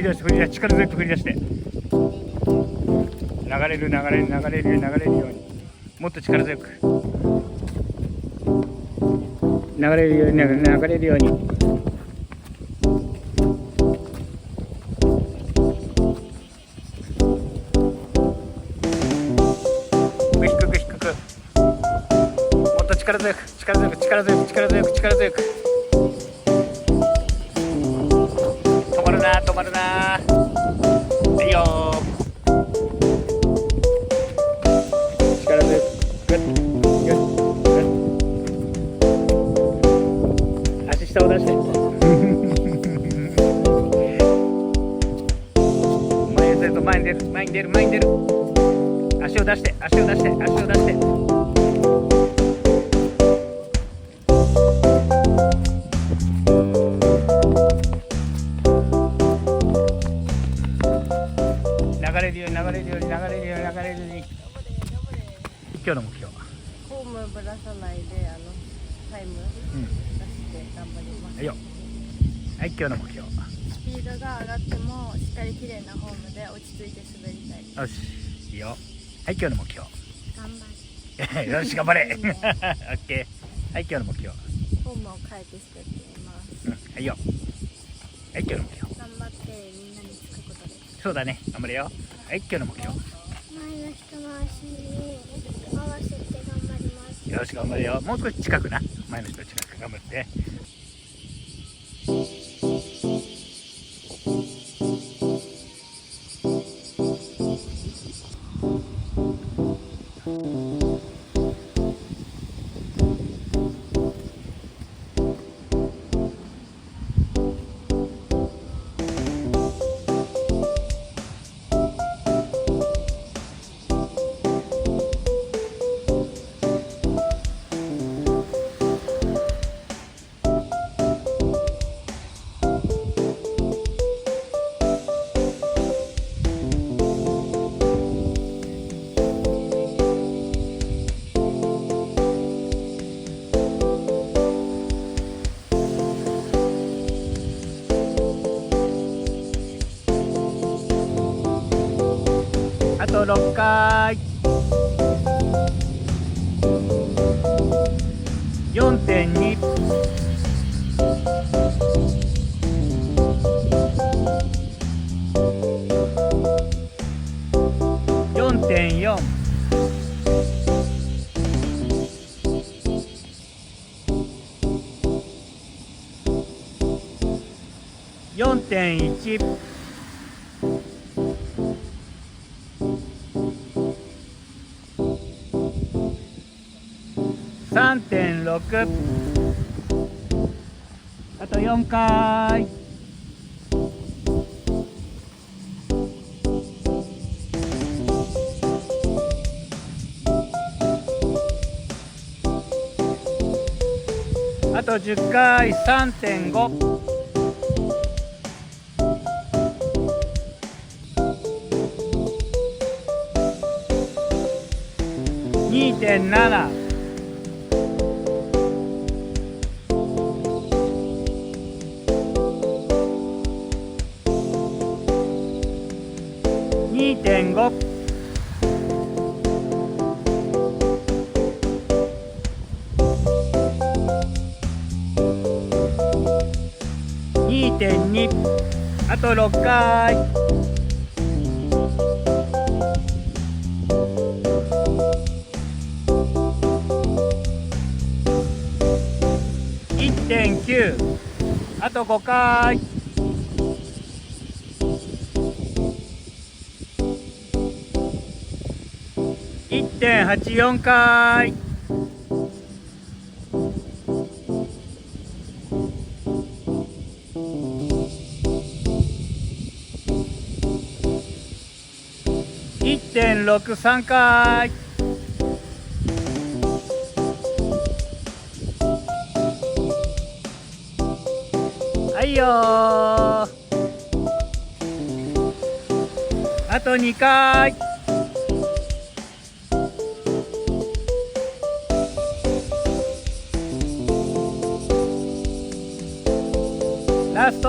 出して、力強く振り出して、流れるように、もっと力強く流れるように、低く、もっと力強く、止まるな、はいよー、力強く、グッ足下を出して、前に出る、足を出して、流れるように、今日の目標、フォームぶらさないでタイム出して頑張ります。はいよ、はい、今日の目標、スピードが上がってもしっかり綺麗なフォームで落ち着いて滑りたい。よし、いいよ、はい、今日の目標、頑張よし、頑張れ。オッケー、はい、今日の目標、フォームを変えて滑っています。はいよ、はい、今日の目標、頑張ってみんなにつくことです。そうだね、頑張れよ、はい、今日の目標、前の人の足に合わせて頑張ります。よし、頑張れよ、もう少し近くな、前の人近く頑張って。あと6回、4.2、4.4、4.1、3.6、あと4回、あと10回、3.5、2.7、2.5、2.2、あと6回、1.9、あと5回、1.84回、1.63回、はいよー、あと2回、ラスト、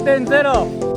0.0。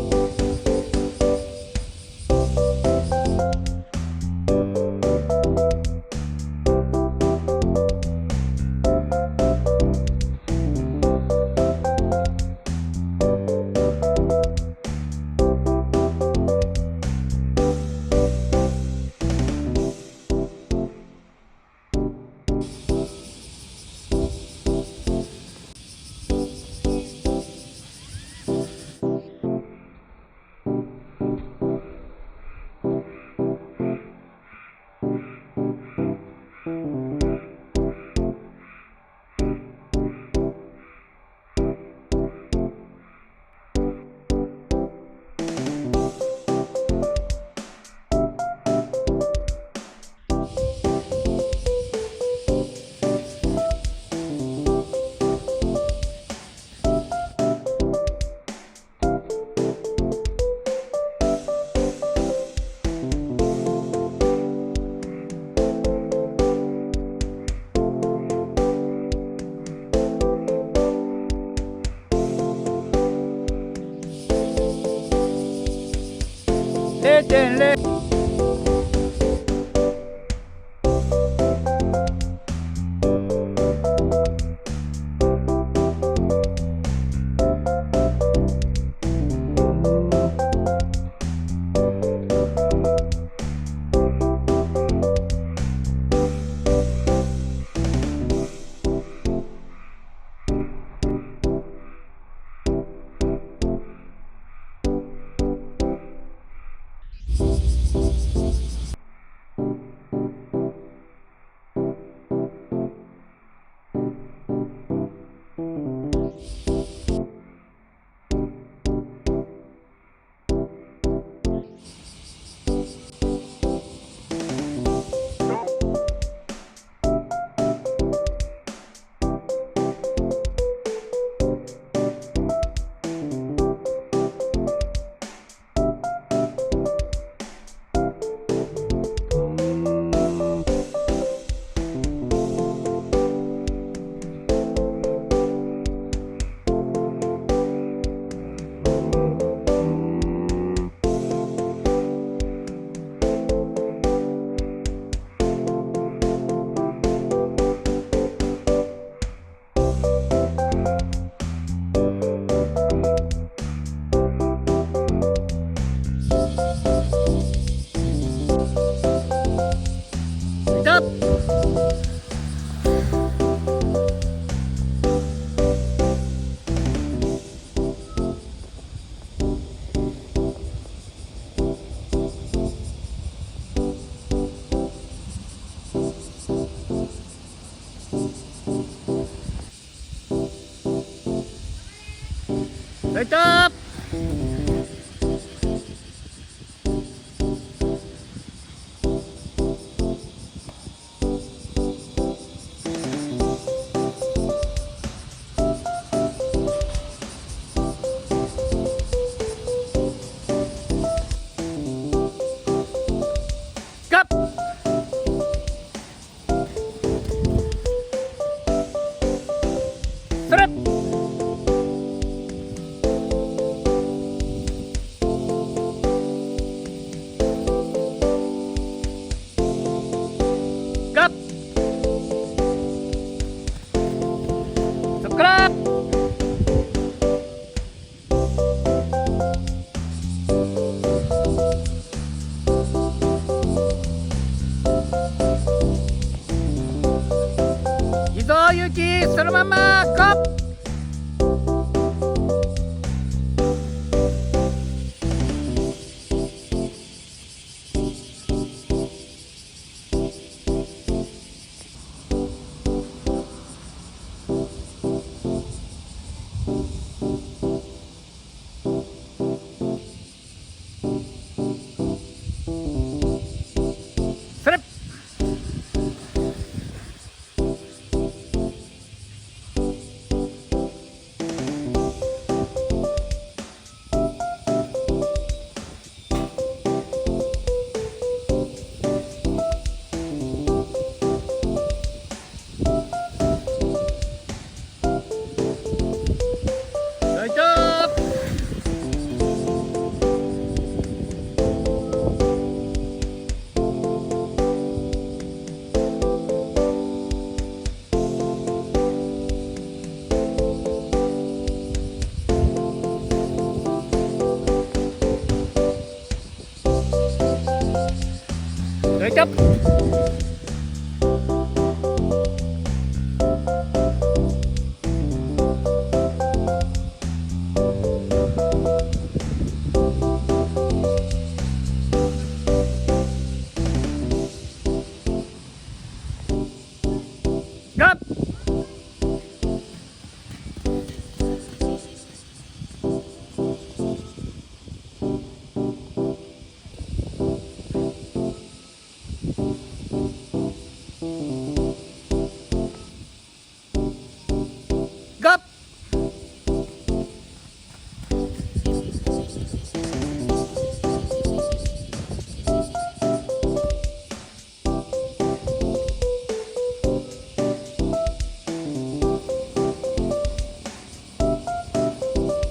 0.0。ライトアップ。ゆきそのままゴー。それライトアップ。ライトアップ。ガッガッ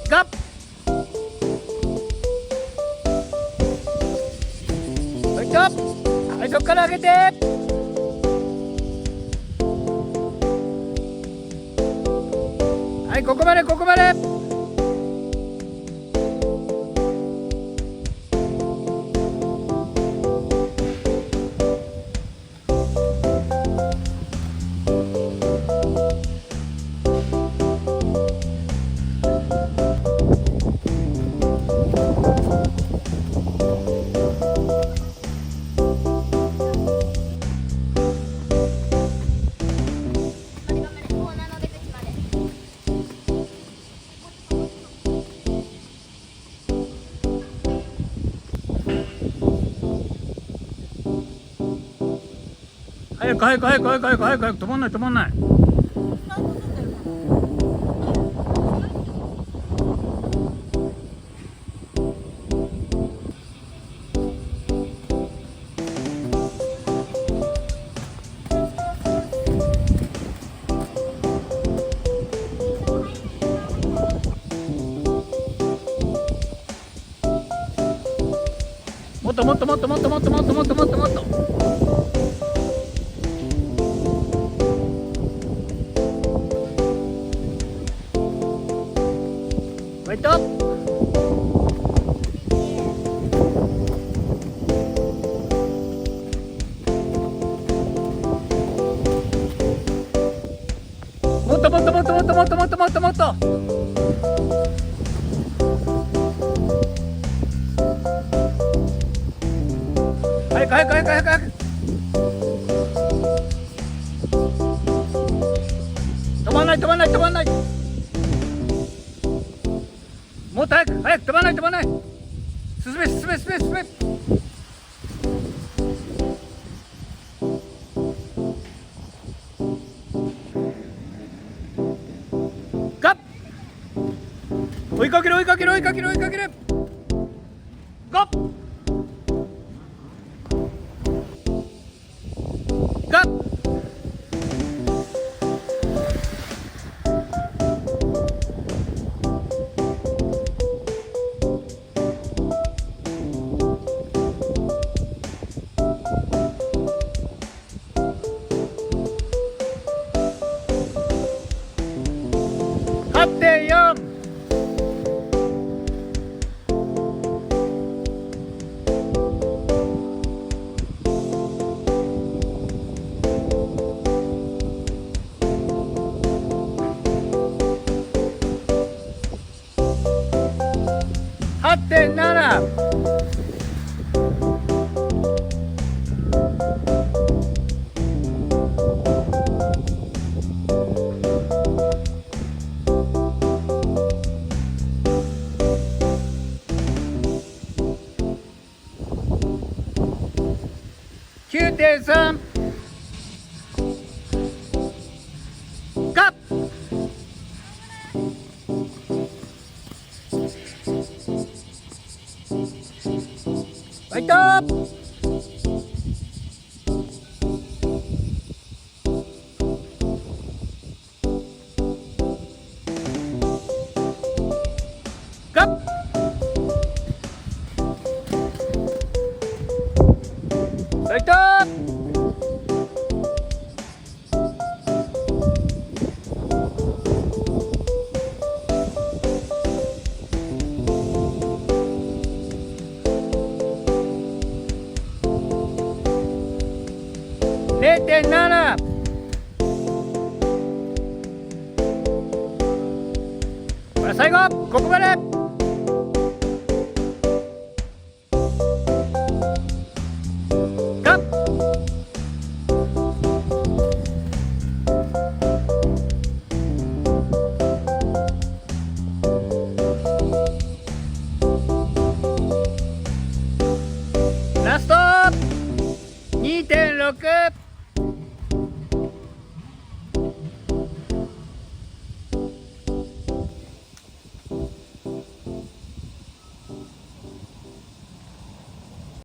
ガッはいとはい、そこから上げてはい、ここまでここまで。早く早く早く早く早く早く早く、止まんない止まんない。もっともっともっともっともっともっともっともっともっと。ウェイトもっともっともっともっともっともっともっともっと。早く早く早く早く早く。止まんない止まんない止まんない。もっと早く早く、止まんない止まんない。進め進め進め進め。ガッ追いかける追いかける追いかける追いかける。ガッガッ8.4。8.7。9.3。ガッファイトガッファイト0.7。これ最後、ここまで。